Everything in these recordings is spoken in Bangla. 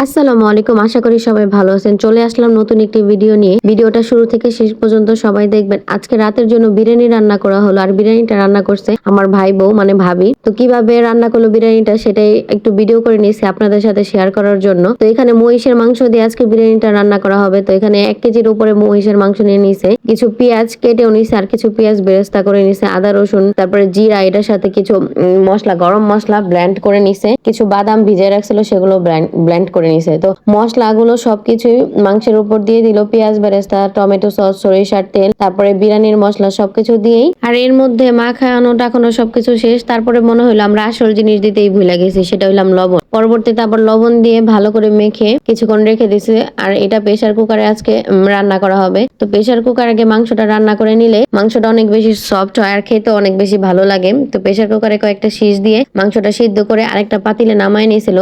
আসসালামু আলাইকুম। আশা করি সবাই ভালো আছেন। চলে আসলাম নতুন একটি ভিডিও নিয়ে। ভিডিওটা শুরু থেকে শেষ পর্যন্ত সবাই দেখবেন। আজকে রাতের জন্য বিরিয়ানি রান্না করা হলো। আর বিরিয়ানিটা রান্না করছে আমার ভাই বউ মানে ভাবি। তো কিভাবে রান্না করলো বিরিয়ানিটা সেটাই একটু ভিডিও করে নিয়েছি আপনাদের সাথে শেয়ার করার জন্য। তো এখানে মহিষের মাংস দিয়ে আজকে বিরিয়ানিটা রান্না করা হবে। তো এখানে 1 কেজির উপরে মহিষের মাংস নিয়ে নিছে। কিছু পেঁয়াজ কেটেও নিছে আর কিছু পেঁয়াজ বেরেস্তা করে নিছে। আদা রসুন তারপরে জিরা এটার সাথে কিছু মসলা গরম মসলা ব্লেন্ড করে নিছে। কিছু বাদাম ভিজিয়ে রাখছিল সেগুলো ব্লেন্ড করে নিছে। তো মশলাগুলো সবকিছুই মাংসের উপর দিয়ে দিল, পেঁয়াজ বেরেস্তা, টমেটো সস, সরিষার তেল, তারপরে বিরিয়ানির মশলা সবকিছু দিয়েই। আর এর মধ্যে মাখানো টাকানো সবকিছু শেষ। তারপরে মনে হলো আমরা আসল জিনিস দিতেই ভুলে গেছি, সেটা হইলাম লবণ। পরবর্তীতে আবার লবণ দিয়ে ভালো করে মেখে কিছুক্ষণ রেখে দিছে। আর এটা প্রেসার কুকারে আজকে রান্না করা হবে। তো প্রেসার কুকার আগে মাংসটা রান্না করে নিলে মাংসটা অনেক বেশি সফট হয় আর খেতে অনেক বেশি ভালো লাগে। তো প্রেসার কুকারে কয়েকটা শীষ দিয়ে মাংসটা সিদ্ধ করে আরেকটা পাতিলে নামায় নিয়েছিল।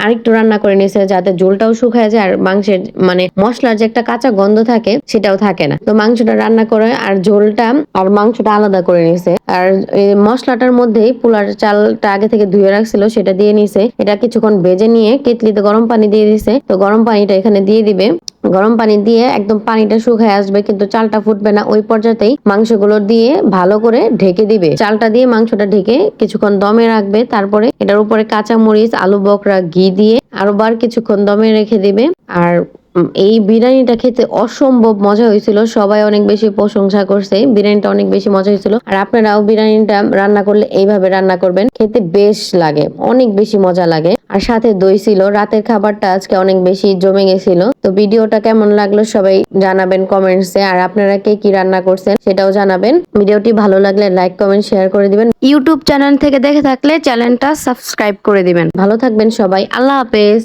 আরেকটু রান্না করে নিয়েছে যাতে ঝোলটাও শুকায় যায় আর মাংসের মানে মশলার যে একটা কাঁচা গন্ধ থাকে সেটাও থাকে না। তো মাংসটা রান্না করে আর ঝোলটা আর মাংসটা আলাদা করে নিয়েছে। আর এই মশলাটার মধ্যেই পোলার চালটা আগে থেকে ধুয়ে রাখছিল সেটা দিয়ে নিছে। এটা কিছুক্ষণ ভেজে নিয়ে কেটলিতে গরম পানি দিয়ে দিছে। তো গরম পানিটা এখানে দিয়ে দিবে। গরম পানি দিয়ে একদম পানিটা শুকায় আসবে কিন্তু চালটা ফুটবে না, ওই পর্যাতেই মাংসগুলো দিয়ে ভালো করে ঢেকে দিবে। চালটা দিয়ে মাংসটা ঢেকে কিছুক্ষণ দমে রাখবে। তারপরে এটার উপরে কাঁচা মরিচ, আলু বকরা, ঘি দিয়ে আরোবার কিছুক্ষণ দমে রেখে দিবে। আর এই বিরিয়ানিটা খেতে অসম্ভব মজা হয়েছিল। সবাই অনেক বেশি প্রশংসা করছে, বিরিয়ানিটা অনেক বেশি মজা হয়েছিল। আর আপনারাও বিরিয়ানিটা রান্না করলে এইভাবে রান্না করবেন, খেতে বেশ লাগে, অনেক বেশি মজা লাগে। আর সাথে দই ছিল। রাতের খাবারটা আজকে অনেক বেশি জমে গেছিল। তো ভিডিওটা কেমন লাগলো সবাই জানাবেন কমেন্টসে। আর আপনারা কে কি রান্না করছেন সেটাও জানাবেন। ভিডিওটি ভালো লাগলে লাইক কমেন্ট শেয়ার করে দিবেন। ইউটিউব চ্যানেল থেকে দেখে থাকলে চ্যানেলটা সাবস্ক্রাইব করে দিবেন। ভালো থাকবেন সবাই, আল্লাহ হাফেজ।